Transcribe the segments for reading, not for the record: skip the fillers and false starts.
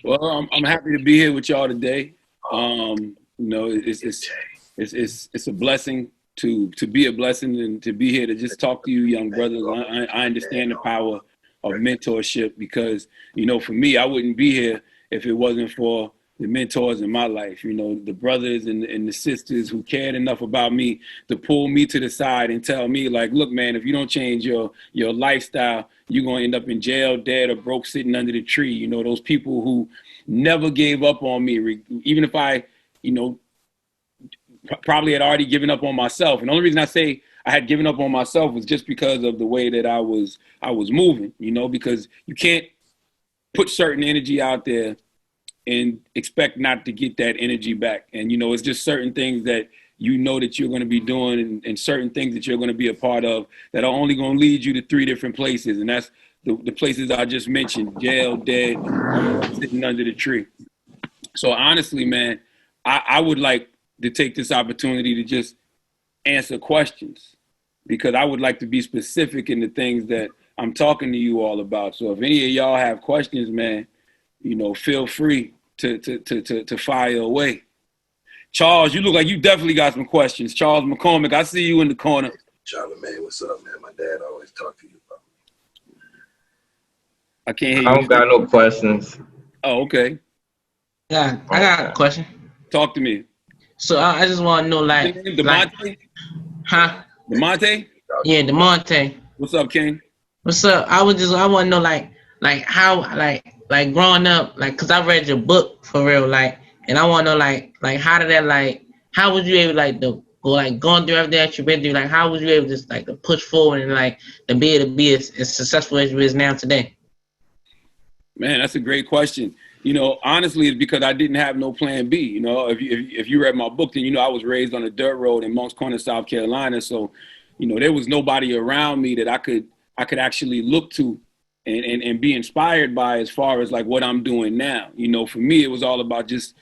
Well, I'm happy to be here with y'all today. It's a blessing to be a blessing and to be here to just talk to you, young brothers. I understand the power of mentorship because for me, I wouldn't be here if it wasn't for the mentors in my life. The brothers and the sisters who cared enough about me to pull me to the side and tell me, like, look, man, if you don't change your lifestyle, you're gonna end up in jail, dead, or broke, sitting under the tree. Those people who never gave up on me, even if I, probably had already given up on myself. And the only reason I say I had given up on myself was just because of the way that I was moving. Because you can't put certain energy out there and expect not to get that energy back. And it's just certain things that that you're going to be doing and certain things that you're going to be a part of that are only going to lead you to three different places. And that's the places I just mentioned: jail, dead, sitting under the tree. So honestly, man, I would like to take this opportunity to just answer questions, because I would like to be specific in the things that I'm talking to you all about. So if any of y'all have questions, man, feel free to fire away. Charles, you look like you definitely got some questions. Charles McCormick, I see you in the corner. Charlamagne, what's up, man? My dad always talk to you about me. I can't hear you. I don't got no questions. Oh, okay. Yeah, I got a question. Talk to me. So I just want to know, like, DeMonte? Huh? DeMonte? Yeah, DeMonte. What's up, King? What's up? I want to know, like how, like growing up, like, cause I read your book for real, like, and I want to know, like how did that, like, how was you able, like, to go, like, going through everything that you've been through, like, how was you able to just, like, to push forward and, like, to be able to be as successful as you is now today? Man, that's a great question. Honestly, it's because I didn't have no plan B. If you read my book, then I was raised on a dirt road in Moncks Corner, South Carolina. So, there was nobody around me that I could actually look to and be inspired by as far as like what I'm doing now. For me, it was all about just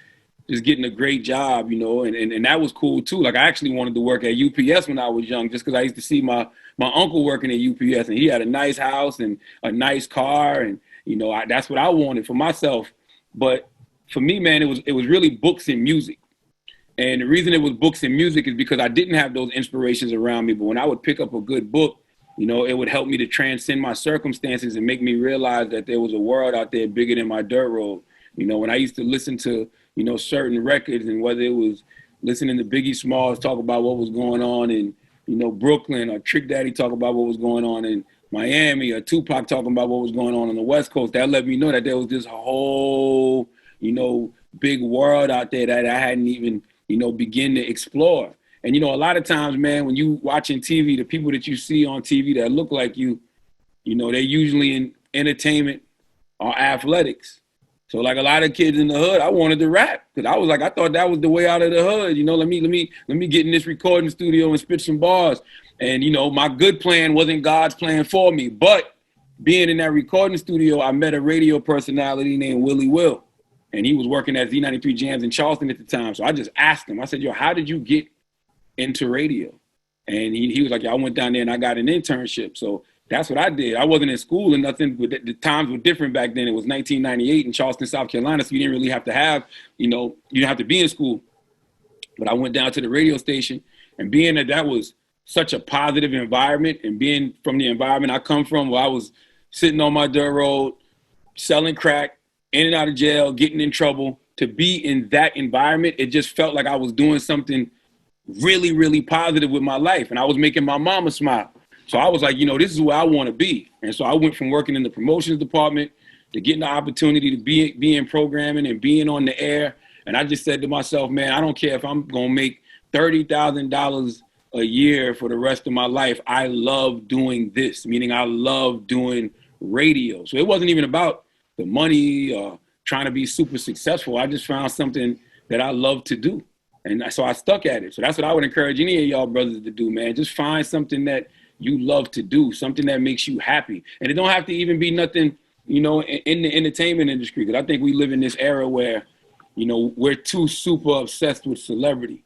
getting a great job, and that was cool too. Like, I actually wanted to work at UPS when I was young, just because I used to see my uncle working at UPS, and he had a nice house and a nice car, and that's what I wanted for myself. But for me, man, it was really books and music. And the reason it was books and music is because I didn't have those inspirations around me. But when I would pick up a good book, it would help me to transcend my circumstances and make me realize that there was a world out there bigger than my dirt road. When I used to listen to, certain records, and whether it was listening to Biggie Smalls talk about what was going on in, Brooklyn, or Trick Daddy talk about what was going on in Miami, or Tupac talking about what was going on the West Coast, that let me know that there was this whole, big world out there that I hadn't even, begin to explore. And, a lot of times, man, when you watching TV, the people that you see on TV that look like you, they're usually in entertainment or athletics. So like a lot of kids in the hood, I wanted to rap, because I thought that was the way out of the hood. Let me get in this recording studio and spit some bars. And, my good plan wasn't God's plan for me. But being in that recording studio, I met a radio personality named Willie Will. And he was working at Z93 Jams in Charleston at the time. So I just asked him, I said, yo, how did you get into radio? And he was like, I went down there and I got an internship. So that's what I did. I wasn't in school or nothing, but the times were different back then. It was 1998 in Charleston, South Carolina. So you didn't really have to have, you didn't have to be in school. But I went down to the radio station, and being that was such a positive environment, and being from the environment I come from, where I was sitting on my dirt road, selling crack, in and out of jail, getting in trouble, to be in that environment, it just felt like I was doing something really, really positive with my life. And I was making my mama smile. So I was like, this is where I want to be. And so I went from working in the promotions department to getting the opportunity to be in programming and being on the air. And I just said to myself, man, I don't care if I'm going to make $30,000 a year for the rest of my life. I love doing this, meaning I love doing radio. So it wasn't even about the money or trying to be super successful. I just found something that I love to do. And so I stuck at it. So that's what I would encourage any of y'all brothers to do, man. Just find something that you love to do, something that makes you happy. And it don't have to even be nothing, in the entertainment industry. Because I think we live in this era where, we're too super obsessed with celebrity.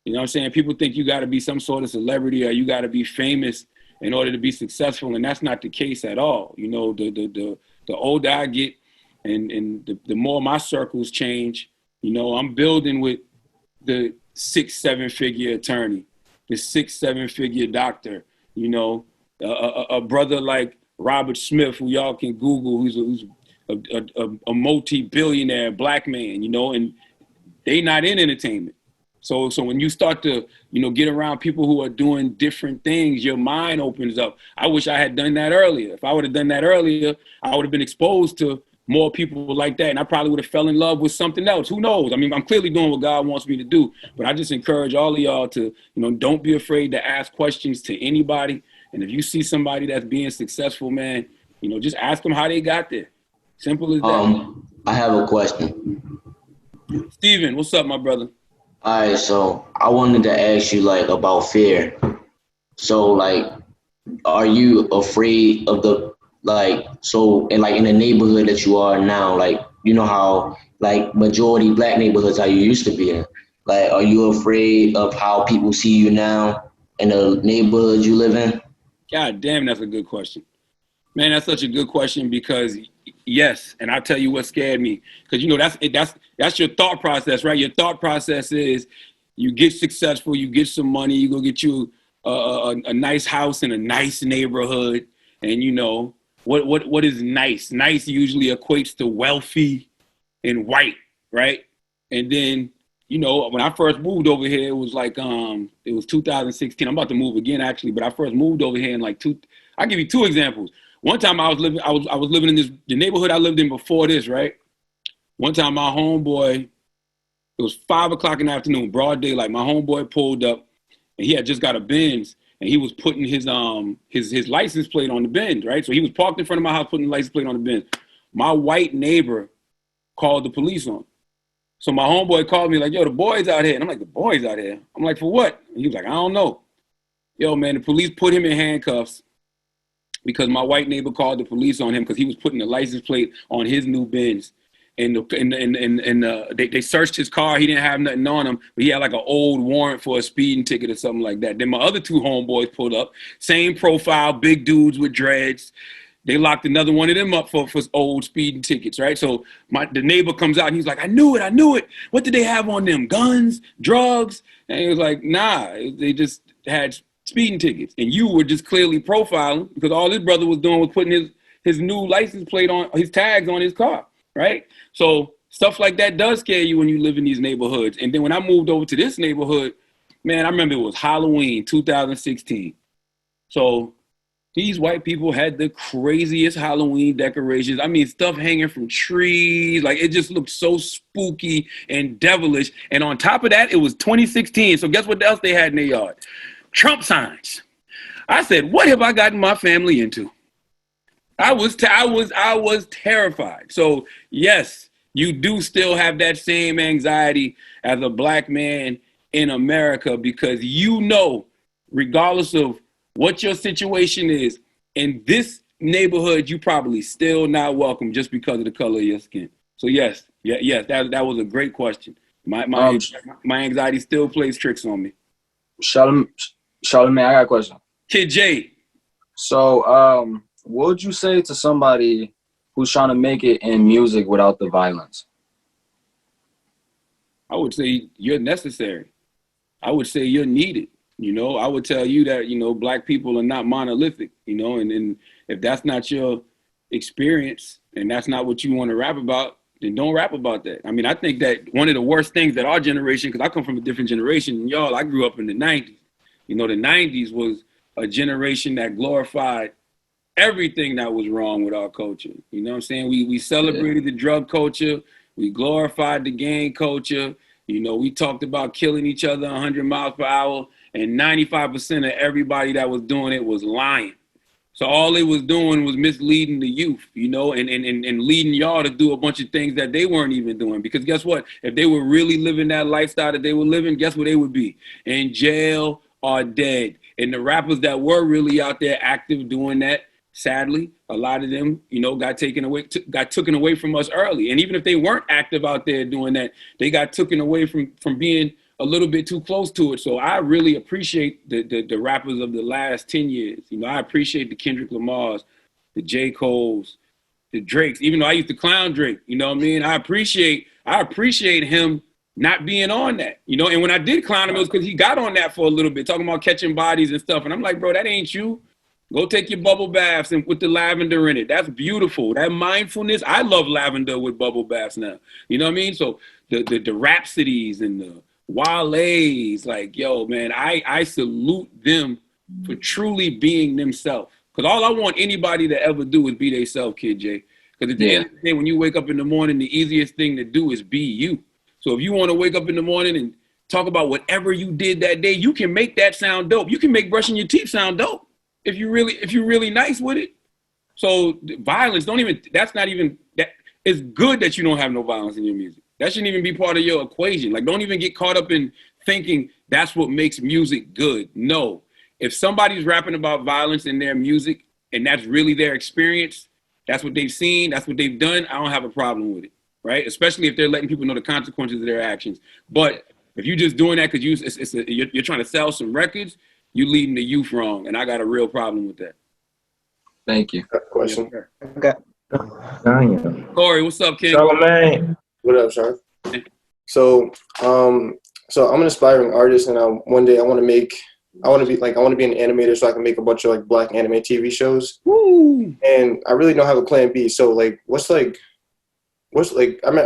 You know what I'm saying? People think you got to be some sort of celebrity, or you got to be famous in order to be successful. And that's not the case at all. The older I get, And the more my circles change, you know, I'm building with the 6-7 figure attorney, the 6-7 figure doctor, you know, a brother like Robert Smith, who y'all can Google, who's a multi-billionaire black man, you know, and they not in entertainment. So when you start to, you know, get around people who are doing different things, your mind opens up. I wish I had done that earlier. If I would have done that earlier, I would have been exposed to more people like that, and I probably would have fell in love with something else. Who knows? I mean, I'm clearly doing what God wants me to do, but I just encourage all of y'all to, you know, don't be afraid to ask questions to anybody. And if you see somebody that's being successful, man, you know, just ask them how they got there. Simple as that. I have a question. Steven, what's up, my brother? All right, so I wanted to ask you like about fear. So like, are you afraid of the in the neighborhood that you are now, like, you know how like majority black neighborhoods how you used to be in? Like, are you afraid of how people see you now in the neighborhood you live in? God damn, that's a good question. Man, that's such a good question because yes, and I'll tell you what scared me. Because, you know, that's your thought process, right? Your thought process is you get successful, you get some money, you go get you a nice house in a nice neighborhood. And, you know, what is nice? Nice usually equates to wealthy and white, right? And then, you know, when I first moved over here, it was like, it was 2016. I'm about to move again, actually, but I first moved over here in like I'll give you two examples. One time I was living in the neighborhood I lived in before this, right? One time my homeboy, it was 5 o'clock in the afternoon, broad daylight. My homeboy pulled up and he had just got a Benz and he was putting his license plate on the Benz, right? So he was parked in front of my house, putting the license plate on the Benz. My white neighbor called the police on him. So my homeboy called me like, yo, the boys out here. And I'm like, the boys out here? I'm like, for what? And he was like, I don't know. Yo, man, the police put him in handcuffs because my white neighbor called the police on him because he was putting the license plate on his new Benz. And they searched his car. He didn't have nothing on him, but he had like an old warrant for a speeding ticket or something like that. Then my other two homeboys pulled up, same profile, big dudes with dreads. They locked another one of them up for old speeding tickets, right? So the neighbor comes out and he's like, I knew it. What did they have on them? Guns, drugs? And he was like, nah, they just had speeding tickets. And you were just clearly profiling because all his brother was doing was putting his new license plate on, his tags on his car, right? So stuff like that does scare you when you live in these neighborhoods. And then when I moved over to this neighborhood, man, I remember it was Halloween 2016. So these white people had the craziest Halloween decorations. I mean, stuff hanging from trees. Like, it just looked so spooky and devilish. And on top of that, it was 2016. So guess what else they had in their yard? Trump signs. I said, what have I gotten my family into? I was terrified. So yes, you do still have that same anxiety as a black man in America because you know, regardless of what your situation is, in this neighborhood, you probably still not welcome just because of the color of your skin. So yes, that was a great question. My anxiety still plays tricks on me. Charlamagne, I got a question. Kid J. So, what would you say to somebody who's trying to make it in music without the violence? I would say you're necessary. I would say you're needed. You know, I would tell you that, you know, black people are not monolithic, you know, and if that's not your experience and that's not what you want to rap about, then don't rap about that. I mean, I think that one of the worst things that our generation, because I come from a different generation than y'all, I grew up in the 90s. You know, the 90s was a generation that glorified everything that was wrong with our culture. You know what I'm saying? We celebrated the drug culture. We glorified the gang culture. You know, we talked about killing each other 100 miles per hour. And 95% of everybody that was doing it was lying. So all they was doing was misleading the youth, you know, and leading y'all to do a bunch of things that they weren't even doing. Because guess what? If they were really living that lifestyle that they were living, guess what they would be? In jail or dead. And the rappers that were really out there active doing that, sadly, a lot of them, you know, got taken away from us early. And even if they weren't active out there doing that, they got taken away from being a little bit too close to it. So I really appreciate the rappers of the last 10 years. You know, I appreciate the Kendrick Lamars, the J. Cole's, the Drakes, even though I used to clown Drake, you know what I mean? I appreciate him not being on that, you know? And when I did clown him, it was because he got on that for a little bit, talking about catching bodies and stuff. And I'm like, bro, that ain't you. Go take your bubble baths and with the lavender in it. That's beautiful. That mindfulness. I love lavender with bubble baths now. You know what I mean? So the Rhapsodies and the Wale's, like, yo, man, I salute them for truly being themselves. Because all I want anybody to ever do is be themselves, Kid J. Because at the end of the day, when you wake up in the morning, the easiest thing to do is be you. So if you want to wake up in the morning and talk about whatever you did that day, you can make that sound dope. You can make brushing your teeth sound dope if you're really nice with it. So violence, that's not even, that it's good that you don't have no violence in your music. That shouldn't even be part of your equation. Like, don't even get caught up in thinking that's what makes music good. No. If somebody's rapping about violence in their music and that's really their experience, that's what they've seen, that's what they've done, I don't have a problem with it, right? Especially if they're letting people know the consequences of their actions. But if you're just doing that because you're trying to sell some records, you're leading the youth wrong, and I got a real problem with that. Thank you. Question. Okay. Corey, what's up, King? Charlamagne. What up, Sean? So I'm an aspiring artist, and one day I want to be an animator, so I can make a bunch of like black anime TV shows. Woo! And I really don't have a plan B. So I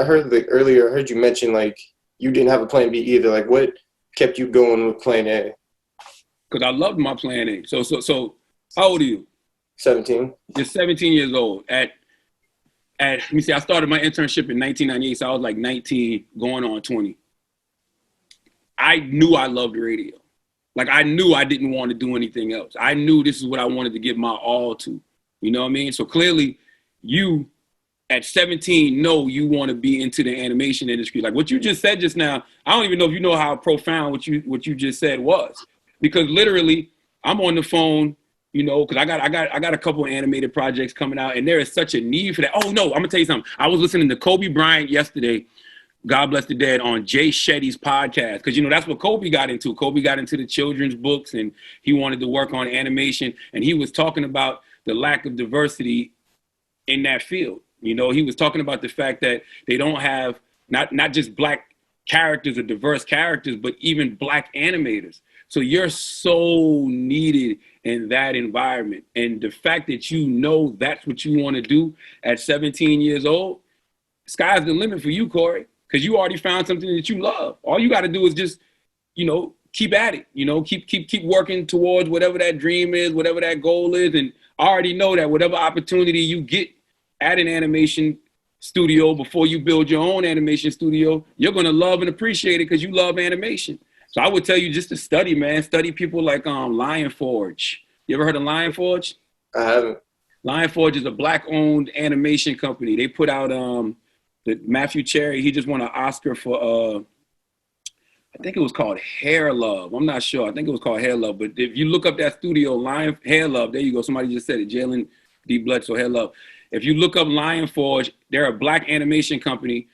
heard you mention like you didn't have a plan B either. Like, what kept you going with plan A? Because I loved my plan A. So how old are you? 17. You're 17 years old. Let me see, I started my internship in 1998, so I was like 19 going on 20. I knew I loved radio. Like, I knew I didn't want to do anything else. I knew this is what I wanted to give my all to. You know what I mean? So clearly, you at 17 know you want to be into the animation industry. Like what you just said just now, I don't even know if you know how profound what you just said was. Because literally, I'm on the phone, you know, because I got a couple of animated projects coming out, and there is such a need for that. Oh no, I'm gonna tell you something. I was listening to Kobe Bryant yesterday, God bless the dead, on Jay Shetty's podcast, because you know that's what Kobe got into. Kobe got into the children's books, and he wanted to work on animation, and he was talking about the lack of diversity in that field. You know, he was talking about the fact that they don't have not just black characters or diverse characters, but even black animators. So you're so needed in that environment. And the fact that you know that's what you want to do at 17 years old, sky's the limit for you, Corey, because you already found something that you love. All you got to do is just, you know, keep at it, you know, keep working towards whatever that dream is, whatever that goal is. And I already know that whatever opportunity you get at an animation studio before you build your own animation studio, you're going to love and appreciate it because you love animation. So I would tell you just to study, man. Study people like Lion Forge. You ever heard of Lion Forge? I haven't. Lion Forge is a black-owned animation company. They put out the Matthew Cherry. He just won an Oscar for I think it was called Hair Love. I'm not sure. I think it was called Hair Love. But if you look up that studio, Lion Hair Love, there you go. Somebody just said it. Jalen D. Bledsoe, Hair Love. If you look up Lion Forge, they're a black animation company.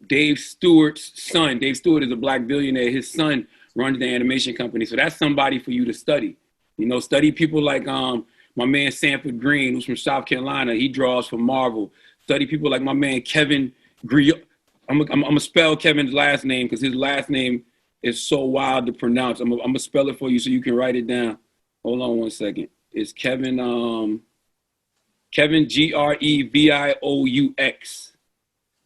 Dave Stewart's son, Dave Stewart is a black billionaire. His son runs the animation company. So that's somebody for you to study. You know, study people like my man Sanford Green, who's from South Carolina. He draws for Marvel. Study people like my man Kevin Griot. I'm gonna spell Kevin's last name because his last name is so wild to pronounce. I'm gonna spell it for you so you can write it down. Hold on one second. It's Kevin Grevious.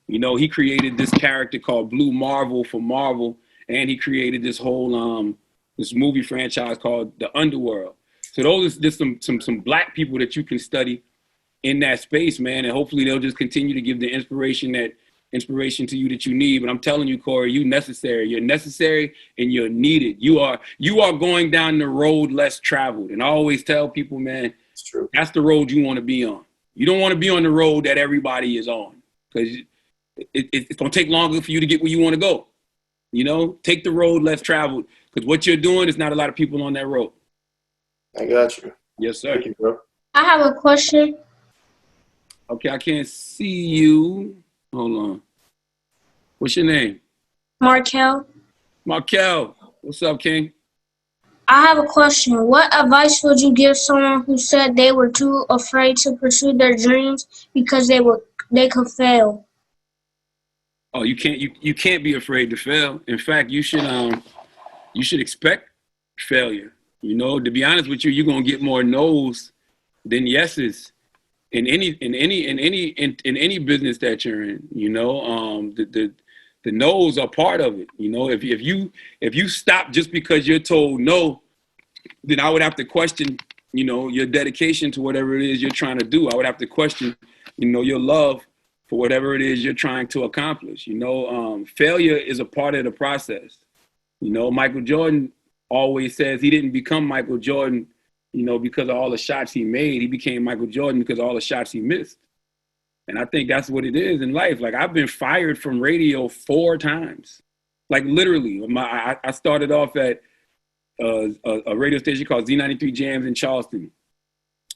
You know, he created this character called Blue Marvel for Marvel, and he created this whole this movie franchise called The Underworld. So those are just some black people that you can study in that space, man, and hopefully they'll just continue to give the inspiration to you that you need. But I'm telling you, Corey, you're necessary and you're needed. You are going down the road less traveled. And I always tell people, man, It's true. That's the road you want to be on. You don't want to be on the road that everybody is on, because it's going to take longer for you to get where you want to go. You know, take the road less traveled, because what you're doing is not a lot of people on that road. I got you. Yes, sir. Thank you, bro. I have a question. Okay, I can't see you. Hold on. What's your name? Markel. Markel. What's up, King? I have a question. What advice would you give someone who said they were too afraid to pursue their dreams because they could fail? Oh, you can't be afraid to fail. In fact, you should expect failure. You know, to be honest with you, you're gonna get more no's than yeses in any business that you're in. You know, the no's are part of it. You know, if you stop just because you're told no, then I would have to question, you know, your dedication to whatever it is you're trying to do. I would have to question, you know, your love for whatever it is you're trying to accomplish. You know, failure is a part of the process. You know, Michael Jordan always says he didn't become Michael Jordan, you know, because of all the shots he made. He became Michael Jordan because of all the shots he missed. And I think that's what it is in life. Like, I've been fired from radio 4 times. Like, literally. I started off at a radio station called Z93 Jams in Charleston.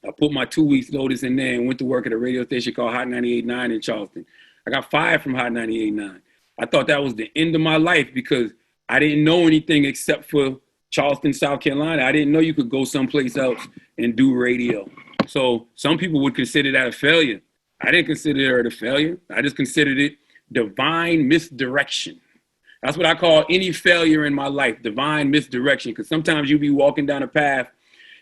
I put my 2 weeks notice in there and went to work at a radio station called Hot 98.9 in Charleston. I got fired from Hot 98.9. I thought that was the end of my life because I didn't know anything except for Charleston, South Carolina. I didn't know you could go someplace else and do radio. So some people would consider that a failure. I didn't consider it a failure. I just considered it divine misdirection. That's what I call any failure in my life, divine misdirection. Because sometimes you be walking down a path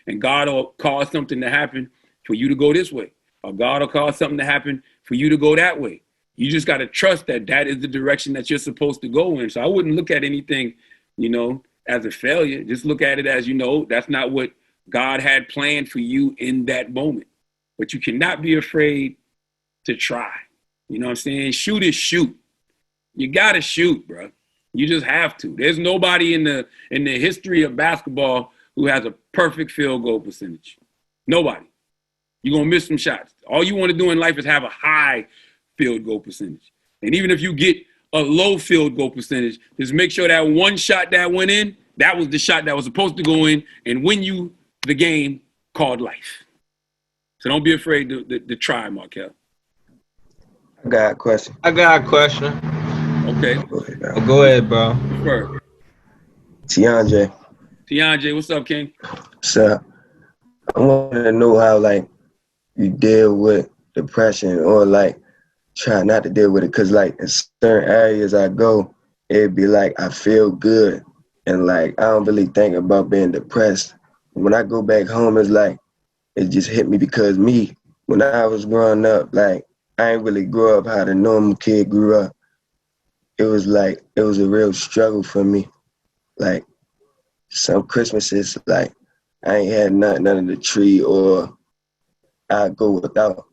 and God will cause something to happen for you to go this way. Or God will cause something to happen for you to go that way. You just got to trust that that is the direction that you're supposed to go in. So I wouldn't look at anything, you know, as a failure. Just look at it as, you know, that's not what God had planned for you in that moment. But you cannot be afraid to try. You know what I'm saying? Shoot is shoot. You got to shoot, bro. You just have to. There's nobody in the history of basketball who has a perfect field goal percentage. Nobody. You're going to miss some shots. All you want to do in life is have a high field goal percentage. And even if you get a low field goal percentage, just make sure that one shot that went in, that was the shot that was supposed to go in and win you the game called life. So don't be afraid to try, Markel. I got a question. Okay. Go ahead, bro. First. Tianjay, what's up, King? So I want to know how, like, you deal with depression or, like, try not to deal with it. Because, like, in certain areas I go, it'd be like I feel good. And, like, I don't really think about being depressed. When I go back home, it's like it just hit me because when I was growing up, like, I ain't really grew up how the normal kid grew up. It was like, it was a real struggle for me. Like, some Christmases, like, I ain't had nothing under the tree or I'd go without.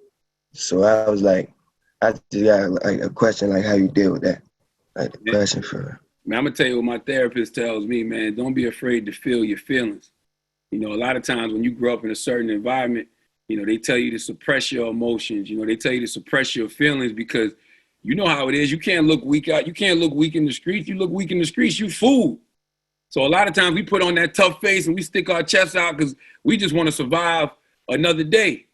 So I was like, I just got like a question, like how you deal with that. Like the question for Man, I'm going to tell you what my therapist tells me, man. Don't be afraid to feel your feelings. You know, a lot of times when you grow up in a certain environment, you know, they tell you to suppress your emotions. You know, they tell you to suppress your feelings because you know how it is. You can't look weak out. You can't look weak in the streets. You look weak in the streets, you fool. So a lot of times we put on that tough face and we stick our chests out because we just want to survive another day.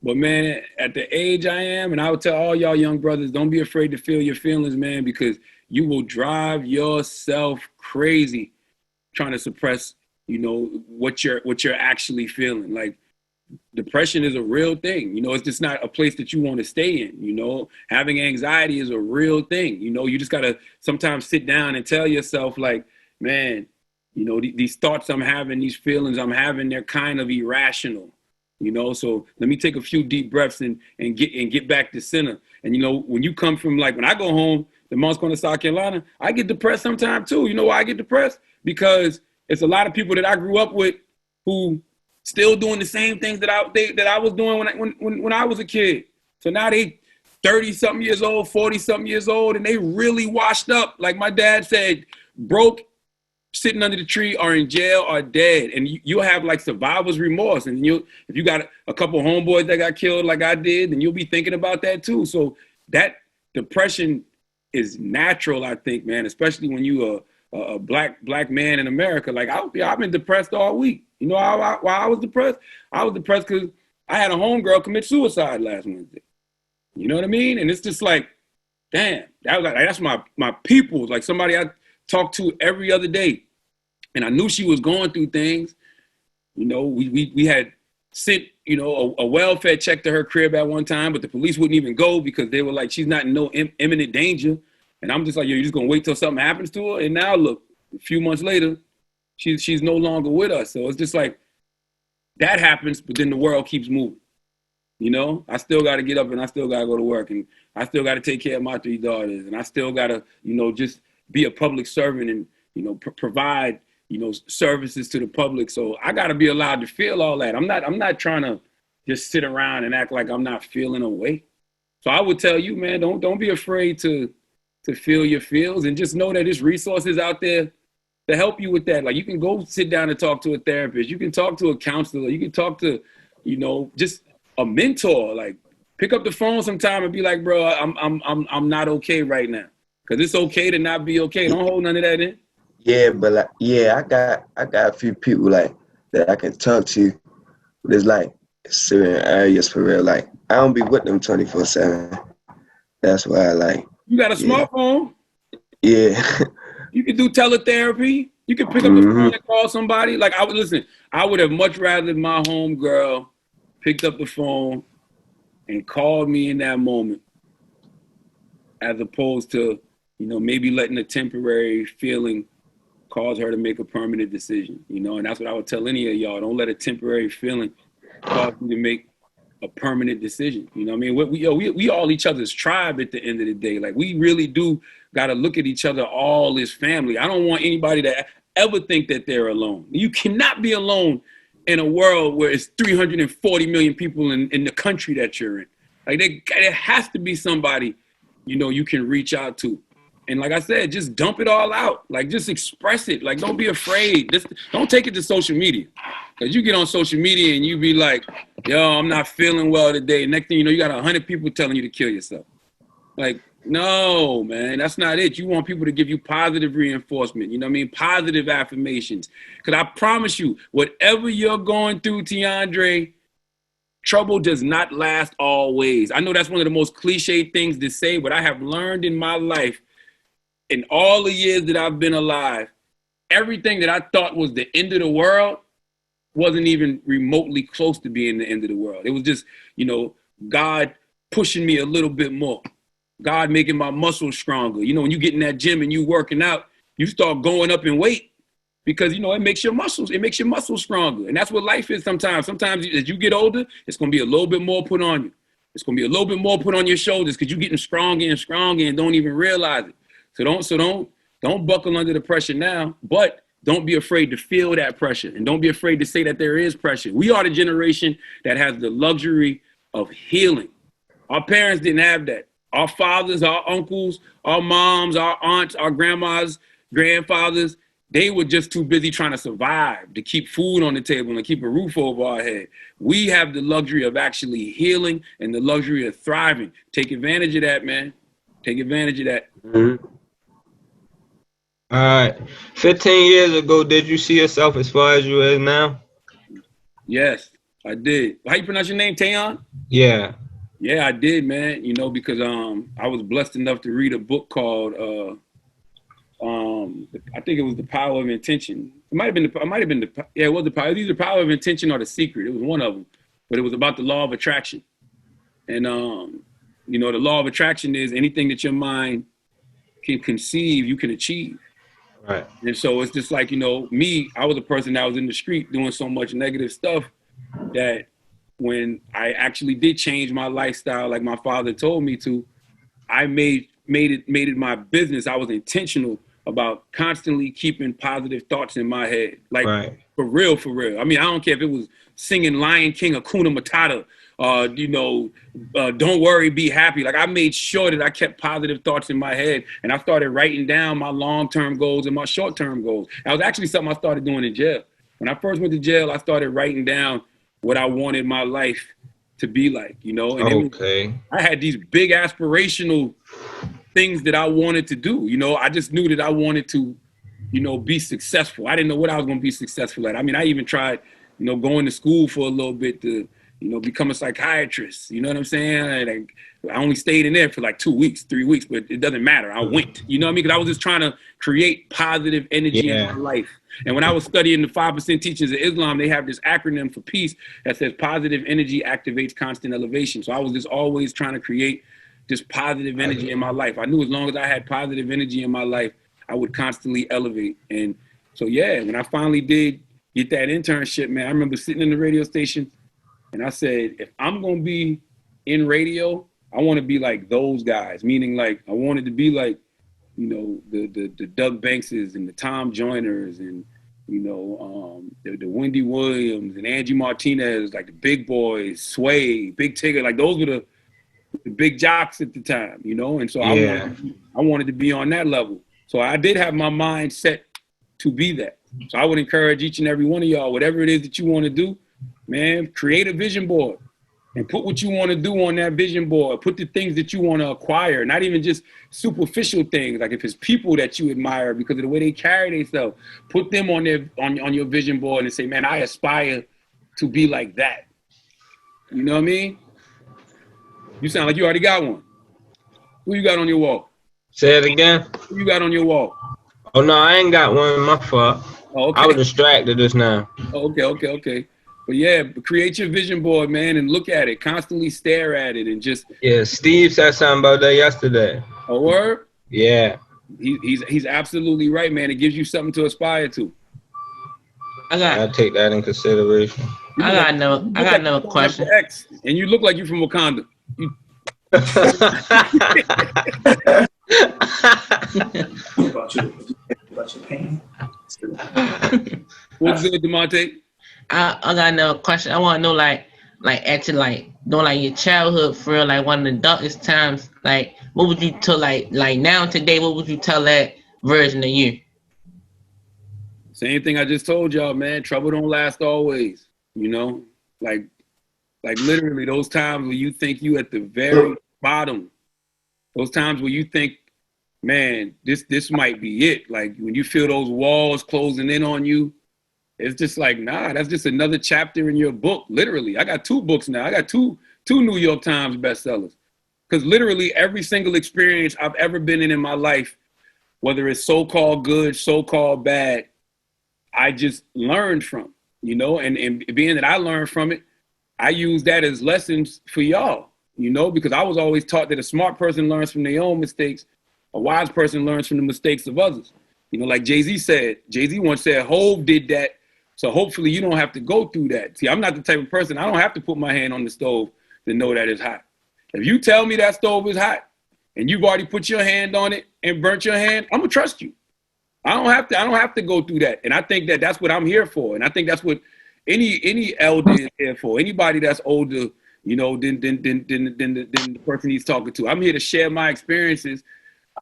But, man, at the age I am, and I would tell all y'all young brothers, don't be afraid to feel your feelings, man, because you will drive yourself crazy trying to suppress, you know, what you're actually feeling. Like, depression is a real thing. You know, it's just not a place that you want to stay in. You know, having anxiety is a real thing. You know, you just got to sometimes sit down and tell yourself, like, man, you know, these thoughts I'm having, these feelings I'm having, they're kind of irrational. You know, so let me take a few deep breaths and get back to center. And, you know, when you come from, like, when I go home to Moncks Corner, South Carolina, I get depressed sometimes too. You know why I get depressed? Because it's a lot of people that I grew up with who still doing the same things that I was doing when I was a kid. So now they 30-something years old, 40-something years old, and they really washed up. Like my dad said, broke, sitting under the tree, or in jail, or dead. And you'll have like survivor's remorse. And if you got a couple homeboys that got killed like I did, then you'll be thinking about that too. So that depression is natural, I think, man, especially when you are a black man in America. Like I've been depressed all week. You know why I was depressed? I was depressed because I had a homegirl commit suicide last Wednesday. You know what I mean? And it's just like, damn, that's my peoples, like somebody I talk to every other day. And I knew she was going through things. You know, we had sent, you know, a welfare check to her crib at one time, but the police wouldn't even go because they were like, she's not in no imminent danger. And I'm just like, yo, you're just gonna wait till something happens to her? And now look, a few months later, she's no longer with us. So it's just like, that happens, but then the world keeps moving. You know, I still got to get up and I still got to go to work, and I still got to take care of my 3 daughters, and I still got to, you know, just be a public servant and, you know, provide, you know, services to the public. So I got to be allowed to feel all that. I'm not trying to just sit around and act like I'm not feeling a way. So I would tell you, man, don't be afraid to feel your feels, and just know that there's resources out there to help you with that. Like, you can go sit down and talk to a therapist. You can talk to a counselor. You can talk to, you know, just a mentor. Like, pick up the phone sometime and be like, bro, I'm not okay right now. Cause it's okay to not be okay. Don't hold none of that in. Yeah, but like, yeah, I got a few people like that I can talk to. There's like certain areas for real. Like, I don't be with them 24/7. That's why I like. You got a smartphone. Yeah. You can do teletherapy. You can pick up the phone and call somebody. Like, I would have much rather my homegirl picked up the phone and called me in that moment, as opposed to, you know, maybe letting a temporary feeling cause her to make a permanent decision, you know. And that's what I would tell any of y'all. Don't let a temporary feeling cause you to make a permanent decision. You know what I mean? We all each other's tribe at the end of the day. Like, we really do got to look at each other all as family. I don't want anybody to ever think that they're alone. You cannot be alone in a world where it's 340 million people in the country that you're in. Like, there has to be somebody, you know, you can reach out to. And like I said, just dump it all out. Like, just express it. Like, don't be afraid. Don't take it to social media. Because you get on social media and you be like, yo, I'm not feeling well today. Next thing you know, you got 100 people telling you to kill yourself. Like, no, man, that's not it. You want people to give you positive reinforcement. You know what I mean? Positive affirmations. Because I promise you, whatever you're going through, Tiandre, trouble does not last always. I know that's one of the most cliche things to say, but I have learned in my life, in all the years that I've been alive, everything that I thought was the end of the world wasn't even remotely close to being the end of the world. It was just, you know, God pushing me a little bit more. God making my muscles stronger. You know, when you get in that gym and you working out, you start going up in weight because, you know, it makes your muscles stronger. And that's what life is sometimes. Sometimes as you get older, it's going to be a little bit more put on you. It's going to be a little bit more put on your shoulders because you're getting stronger and stronger and don't even realize it. So don't buckle under the pressure now, but don't be afraid to feel that pressure, and don't be afraid to say that there is pressure. We are the generation that has the luxury of healing. Our parents didn't have that. Our fathers, our uncles, our moms, our aunts, our grandmas, grandfathers, they were just too busy trying to survive, to keep food on the table and keep a roof over our head. We have the luxury of actually healing and the luxury of thriving. Take advantage of that, man. Take advantage of that. Mm-hmm. All right. 15 years ago, did you see yourself as far as you is now? Yes, I did. How you pronounce your name, Tayon? Yeah. Yeah, I did, man. You know, because I was blessed enough to read a book called I think it was The Power of Intention. It might have been it was The Power. It was either The Power of Intention or The Secret. It was one of them, but it was about the law of attraction. And you know, the law of attraction is anything that your mind can conceive, you can achieve. Right. And so it's just like, you know, me, I was a person that was in the street doing so much negative stuff that when I actually did change my lifestyle, like my father told me to, I made it my business. I was intentional about constantly keeping positive thoughts in my head. Like, right. For real. I mean, I don't care if it was singing Lion King, Hakuna Matata, you know, don't worry, be happy. Like, I made sure that I kept positive thoughts in my head, and I started writing down my long-term goals and my short-term goals. That was actually something I started doing in jail. When I first went to jail, I started writing down what I wanted my life to be like, you know? And okay. I had these big aspirational things that I wanted to do. You know, I just knew that I wanted to, you know, be successful. I didn't know what I was going to be successful at. I mean, I even tried, you know, going to school for a little bit to, you know, become a psychiatrist. You know what I'm saying? Like, I only stayed in there for like 2 weeks, 3 weeks, but it doesn't matter. I went, you know what I mean? Because I was just trying to create positive energy in my life. And when I was studying the 5% teachings of Islam, they have this acronym for peace that says positive energy activates constant elevation. So I was just always trying to create this positive energy in my life. I knew as long as I had positive energy in my life, I would constantly elevate. And so, yeah, when I finally did get that internship, man, I remember sitting in the radio station and I said, if I'm going to be in radio, I want to be like those guys, meaning like I wanted to be like, you know, the Doug Bankses and the Tom Joyners and, you know, the Wendy Williams and Angie Martinez, like the big boys, Sway, Big Tigger, like those were the big jocks at the time, you know? And so I wanted to be on that level. So I did have my mind set to be that. So I would encourage each and every one of y'all, whatever it is that you want to do, man, create a vision board and put what you want to do on that vision board. Put the things that you want to acquire, not even just superficial things. Like if it's people that you admire because of the way they carry themselves, put them on your vision board and say, man, I aspire to be like that. You know what I mean? You sound like you already got one. Who you got on your wall? Say it again. Who you got on your wall? Oh no, I ain't got one. My fault. Oh, okay. I was distracted just now. Oh, okay. But yeah, create your vision board, man, and look at it. Constantly stare at it and just. Yeah, Steve said something about that yesterday. A word? Yeah. He's absolutely right, man. It gives you something to aspire to. I'll take that in consideration. I got no question. X, and you look like you're from Wakanda. About your pain. What's good, DeMonte? I got another question. I want to know, like actually, like, know, like your childhood for real, like one of the darkest times. Like, what would you tell, like now today? What would you tell that version of you? Same thing I just told y'all, man. Trouble don't last always. You know, like literally those times where you think you at the very bottom. Those times where you think, man, this might be it. Like when you feel those walls closing in on you, it's just like, nah, that's just another chapter in your book. Literally, I got 2 books now. I got two New York Times bestsellers. Because literally every single experience I've ever been in my life, whether it's so-called good, so-called bad, I just learned from, you know, and being that I learned from it, I use that as lessons for y'all, you know, because I was always taught that a smart person learns from their own mistakes. A wise person learns from the mistakes of others. You know, like Jay-Z said. Jay-Z once said, Hov did that, so hopefully you don't have to go through that. See, I'm not the type of person, I don't have to put my hand on the stove to know that it's hot. If you tell me that stove is hot and you've already put your hand on it and burnt your hand, I'm gonna trust you. I don't have to go through that. And I think that that's what I'm here for. And I think that's what any elder is here for. Anybody that's older, you know, than the person he's talking to. I'm here to share my experiences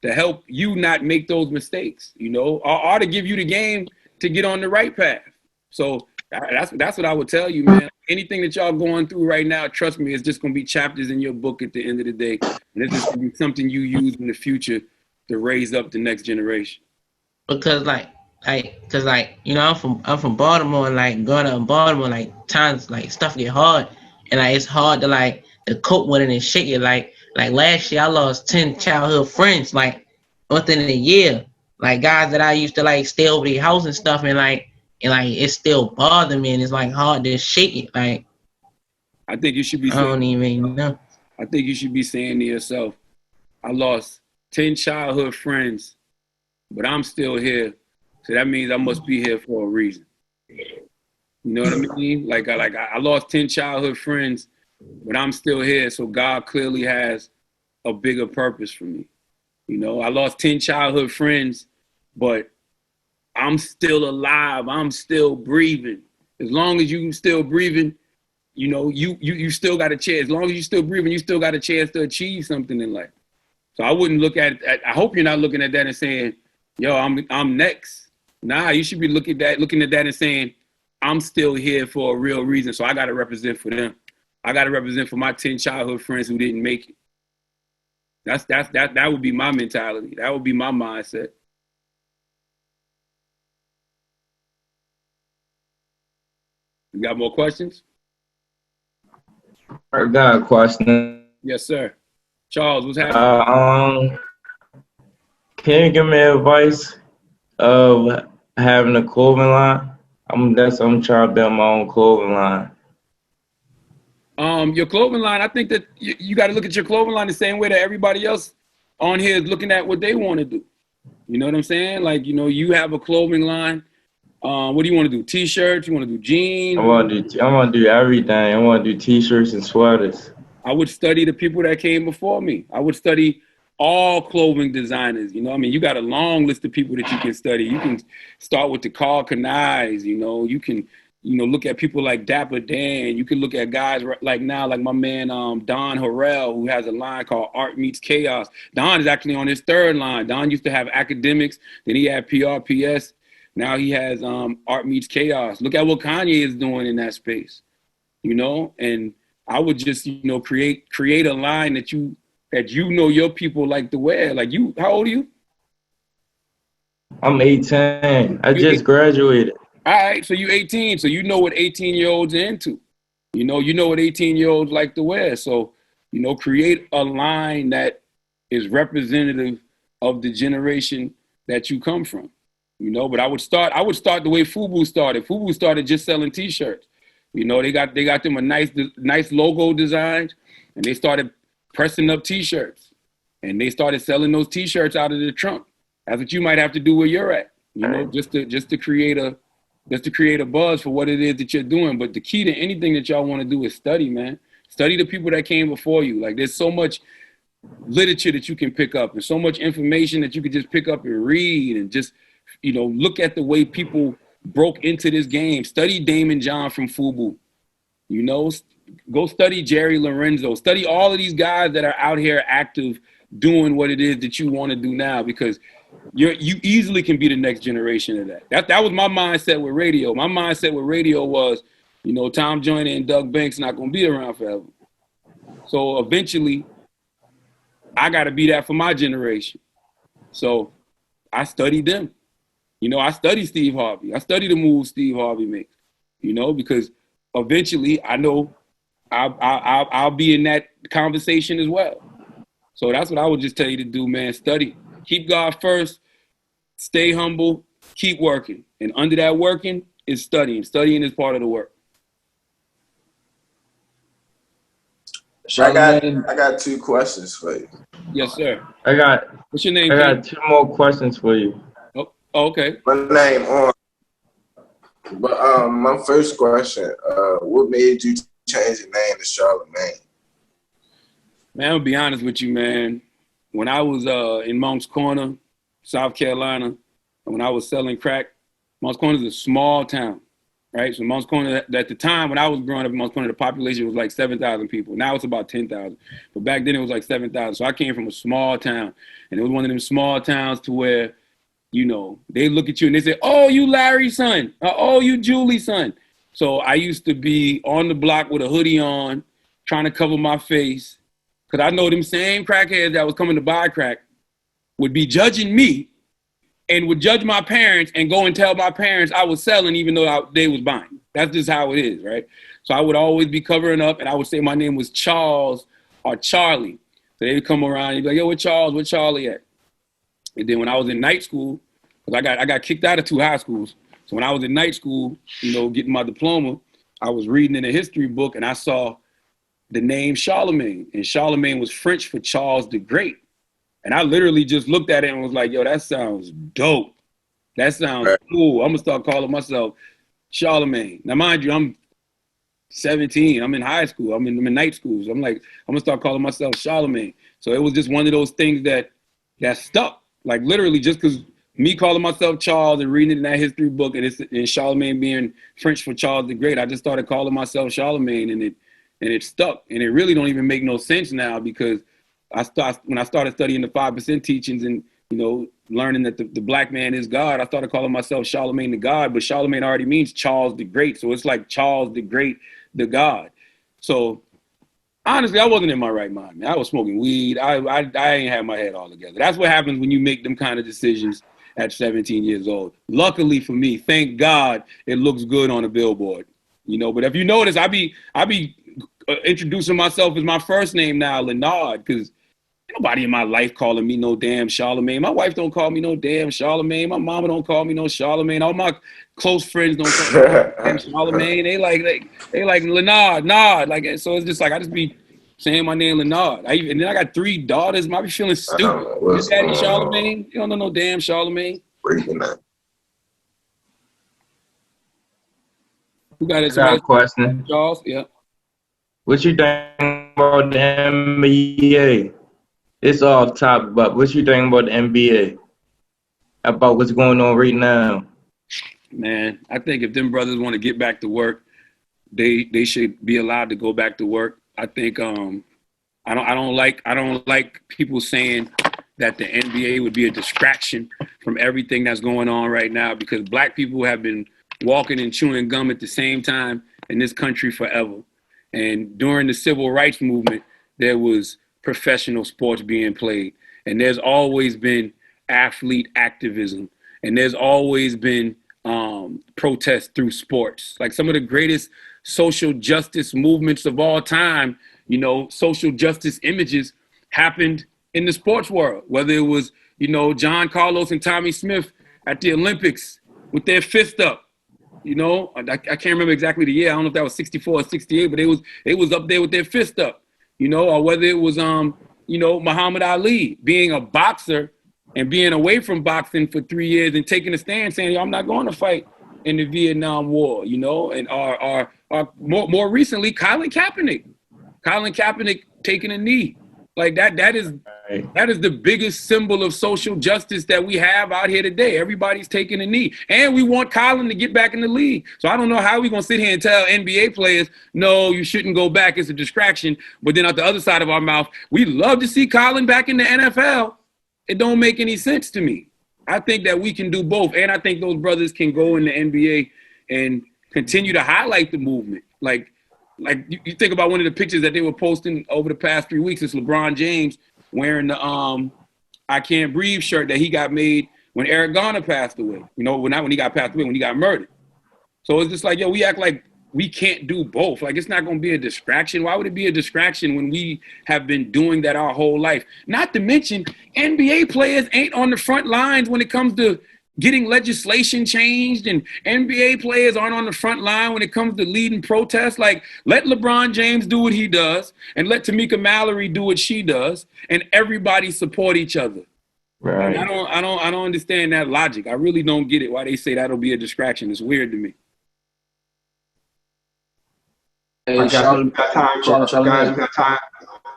to help you not make those mistakes, you know, or to give you the game to get on the right path. So that's what I would tell you, man. Anything that y'all going through right now, trust me, it's just going to be chapters in your book at the end of the day. And it's just going to be something you use in the future to raise up the next generation. Because you know, I'm from Baltimore, and like growing up in Baltimore, like times like stuff get hard, and like it's hard to like to cope with it and shake it. Like last year I lost 10 childhood friends like within a year. Like guys that I used to like stay over their house and stuff, and it still bothers me, and it's like hard to shake it. Like I think you should be. I don't even know. I think you should be saying to yourself, I lost 10 childhood friends, but I'm still here. So that means I must be here for a reason. You know what I mean? Like I lost 10 childhood friends, but I'm still here. So God clearly has a bigger purpose for me. You know, I lost 10 childhood friends, but I'm still alive. I'm still breathing. As long as you still breathing, you know, you still got a chance. As long as you still breathing, you still got a chance to achieve something in life. So I wouldn't look at it. I hope you're not looking at that and saying, yo, I'm next. Nah, you should be looking at that and saying, I'm still here for a real reason. So I got to represent for them. I got to represent for my 10 childhood friends who didn't make it. That would be my mentality. That would be my mindset. You got more questions? I got a question. Yes, sir. Charles, what's happening? Can you give me advice of having a clothing line? I'm trying to build my own clothing line. Your clothing line, I think that you got to look at your clothing line the same way that everybody else on here is looking at what they want to do. You know what I'm saying? Like, you know, you have a clothing line. What do you want to do? T-shirts? You want to do jeans? I want to do everything. I want to do T-shirts and sweaters. I would study the people that came before me. I would study all clothing designers. You know, I mean, you got a long list of people that you can study. You can start with the Carl Kanais. You know, you can, you know, look at people like Dapper Dan. You can look at guys like now, like my man Don Harrell, who has a line called Art Meets Chaos. Don is actually on his third line. Don used to have academics, then he had PRPS. Now he has Art Meets Chaos. Look at what Kanye is doing in that space, you know? And I would just, you know, create a line that you know your people like to wear. Like you, how old are you? I'm 18. I just graduated. All right, so you 18, so you know what 18-year-olds are into. You know what 18-year-olds like to wear. So, you know, create a line that is representative of the generation that you come from. You know, but I would start the way FUBU started. FUBU started just selling T-shirts. You know, they got them a nice logo designs, and they started pressing up T-shirts, and they started selling those T-shirts out of the trunk. That's what you might have to do where you're at. You know, just to create a buzz for what it is that you're doing. But the key to anything that y'all want to do is study, man. Study the people that came before you. Like there's so much literature that you can pick up, and so much information that you could just pick up and read, and just, you know, look at the way people broke into this game. Study Damon John from FUBU. You know, go study Jerry Lorenzo. Study all of these guys that are out here active doing what it is that you want to do now, because you easily can be the next generation of that. That was my mindset with radio. My mindset with radio was, you know, Tom Joyner and Doug Banks not going to be around forever. So eventually, I got to be that for my generation. So I studied them. You know, I study Steve Harvey. I study the moves Steve Harvey makes, you know, because eventually I know I'll be in that conversation as well. So that's what I would just tell you to do, man. Study. Keep God first. Stay humble. Keep working. And under that working is studying. Studying is part of the work. I got 2 questions for you. Yes, sir. What's your name? I got 2 more questions for you. Oh, okay. My name on. But my first question, what made you change your name to Charlamagne? Man, I'm gonna be honest with you, man. When I was in Moncks Corner, South Carolina, when I was selling crack, Moncks Corner is a small town, right? So Moncks Corner, at the time when I was growing up in Moncks Corner, the population was like 7,000 people. Now it's about 10,000. But back then it was like 7,000. So I came from a small town. And it was one of them small towns to where, you know, they look at you and they say, oh, you Larry's son. Oh, you Julie's son. So I used to be on the block with a hoodie on, trying to cover my face. Because I know them same crackheads that was coming to buy crack would be judging me and would judge my parents and go and tell my parents I was selling even though they was buying. That's just how it is, right? So I would always be covering up, and I would say my name was Charles or Charlie. So they would come around and be like, yo, where Charles? Where Charlie at? And then when I was in night school, because I got kicked out of 2 high schools. So when I was in night school, you know, getting my diploma, I was reading in a history book and I saw the name Charlamagne. And Charlamagne was French for Charles the Great. And I literally just looked at it and was like, yo, that sounds dope. That sounds cool. I'm going to start calling myself Charlamagne. Now, mind you, I'm 17. I'm in high school. I'm in night school. So I'm like, I'm going to start calling myself Charlamagne. So it was just one of those things that stuck. Like literally just because me calling myself Charles and reading it in that history book and Charlamagne being French for Charles the Great, I just started calling myself Charlamagne, and it stuck. And it really don't even make no sense now, because when I started studying the 5% teachings and, you know, learning that the black man is God, I started calling myself Charlamagne the God, but Charlamagne already means Charles the Great. So it's like Charles the Great, the God. So honestly, I wasn't in my right mind, man. I was smoking weed. I ain't had my head all together. That's what happens when you make them kind of decisions at 17 years old. Luckily for me, thank God, it looks good on a billboard, you know. But if you notice, I be introducing myself as my first name now, Leonard, because nobody in my life calling me no damn Charlamagne. My wife don't call me no damn Charlamagne. My mama don't call me no Charlamagne. All my close friends don't call me no damn Charlamagne. They like Leonard, Nod. Like, so it's just like I just be saying my name Leonard. And then I got 3 daughters. I be feeling stupid. Your daddy Charlamagne? You don't know no damn Charlamagne. Who got it? Got a question. Charles? Yeah. What you think about the NBA? It's off topic, but what you think about the NBA? About what's going on right now? Man, I think if them brothers want to get back to work, they should be allowed to go back to work. I think I don't like people saying that the NBA would be a distraction from everything that's going on right now, because black people have been walking and chewing gum at the same time in this country forever. And during the civil rights movement, there was professional sports being played. And there's always been athlete activism. And there's always been protests through sports. Like some of the greatest social justice movements of all time, you know, social justice images happened in the sports world, whether it was, you know, John Carlos and Tommy Smith at the Olympics with their fist up. You know, I can't remember exactly the year. I don't know if that was 64 or 68, but it was up there with their fist up, you know, or whether it was, you know, Muhammad Ali being a boxer and being away from boxing for 3 years and taking a stand saying, I'm not going to fight in the Vietnam War, you know, and more recently, Colin Kaepernick taking a knee. Like that is the biggest symbol of social justice that we have out here today. Everybody's taking a knee. And we want Colin to get back in the league. So I don't know how we're going to sit here and tell NBA players, no, you shouldn't go back. It's a distraction. But then at the other side of our mouth, we love to see Colin back in the NFL. It don't make any sense to me. I think that we can do both. And I think those brothers can go in the NBA and continue to highlight the movement. Like you think about one of the pictures that they were posting over the past 3 weeks. It's LeBron James wearing the I Can't Breathe shirt that he got made when Eric Garner passed away. You know, not when he got passed away, when he got murdered. So it's just like, yo, we act like we can't do both. Like, it's not going to be a distraction. Why would it be a distraction when we have been doing that our whole life? Not to mention, NBA players ain't on the front lines when it comes to getting legislation changed, and NBA players aren't on the front line when it comes to leading protests. Like, let LeBron James do what he does, and let Tamika Mallory do what she does, and everybody support each other. Right. Like, I don't understand that logic. I really don't get it. Why they say that'll be a distraction? It's weird to me. Hey, guys, we got time.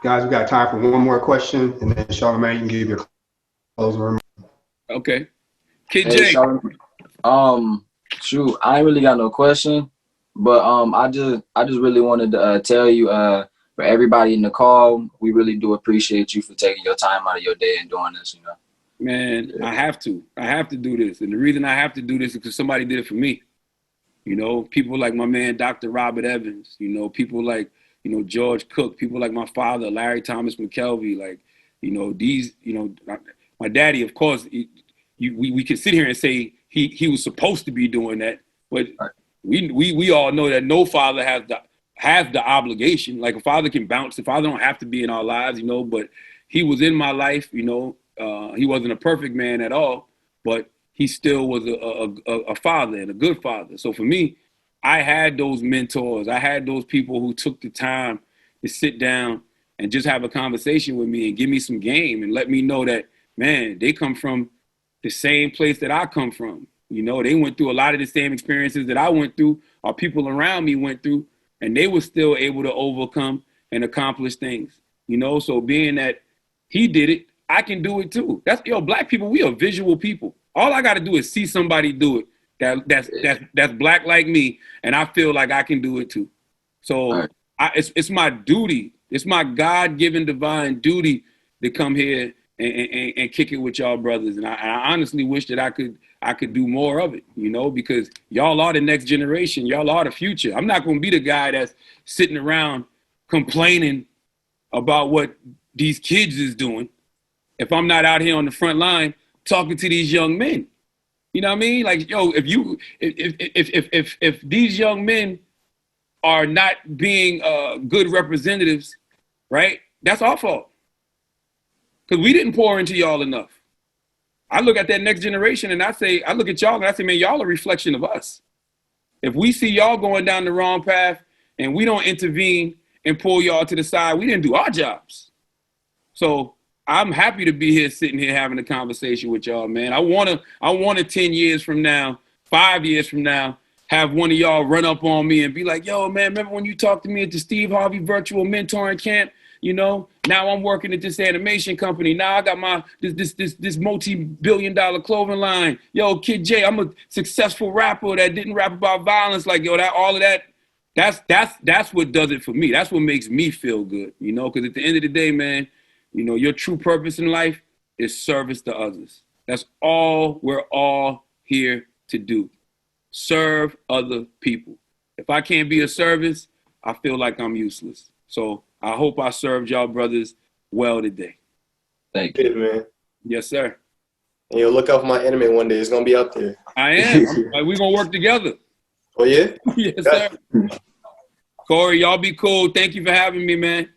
Guys, we got time for one more question, and then Charlamagne, you can give your closing remarks. Okay. Kid Hey, J. Shoot, I ain't really got no question, but I just really wanted to tell you, for everybody in the call, we really do appreciate you for taking your time out of your day and doing this. You know, Man, yeah. I have to do this, and the reason I have to do this is because somebody did it for me. You know, people like my man, Dr. Robert Evans, you know, people like, you know, George Cook, people like my father, Larry Thomas McKelvey, like, you know, these, you know, my daddy, of course, we can sit here and say he was supposed to be doing that, but we all know that no father has the obligation. Like, a father can bounce. The father don't have to be in our lives, you know, but he was in my life, you know. He wasn't a perfect man at all, but he still was a father, and a good father. So for me, I had those mentors. I had those people who took the time to sit down and just have a conversation with me and give me some game and let me know that, man, they come from the same place that I come from. You know, they went through a lot of the same experiences that I went through, or people around me went through, and they were still able to overcome and accomplish things. You know, so being that he did it, I can do it too. Black people, we are visual people. All I got to do is see somebody do it that's black like me, and I feel like I can do it too. So it's my duty. It's my God-given divine duty to come here and kick it with y'all brothers. And I honestly wish that I could do more of it, you know, because y'all are the next generation. Y'all are the future. I'm not going to be the guy that's sitting around complaining about what these kids is doing if I'm not out here on the front line talking to these young men. You know what I mean? Like, yo, if these young men are not being good representatives, right? That's our fault. Because we didn't pour into y'all enough. I look at that next generation and I look at y'all and I say, man, y'all a reflection of us. If we see y'all going down the wrong path and we don't intervene and pull y'all to the side, we didn't do our jobs. So I'm happy to be here, sitting here having a conversation with y'all, man. I wanna 10 years from now, 5 years from now, have one of y'all run up on me and be like, yo, man, remember when you talked to me at the Steve Harvey virtual mentoring camp? You know, now I'm working at this animation company. Now I got my this multi-billion-dollar clothing line. Yo, Kid J, I'm a successful rapper that didn't rap about violence. Like, yo, all of that, that's what does it for me. That's what makes me feel good, you know, because at the end of the day, man, you know, your true purpose in life is service to others. That's all we're all here to do. Serve other people. If I can't be of service, I feel like I'm useless. So I hope I served y'all brothers well today. Thank you, man. Yes, sir. And you'll look out for my anime one day. It's gonna be out there. I am. Like, we're gonna work together. Oh yeah? Yes, sir. Corey, y'all be cool. Thank you for having me, man.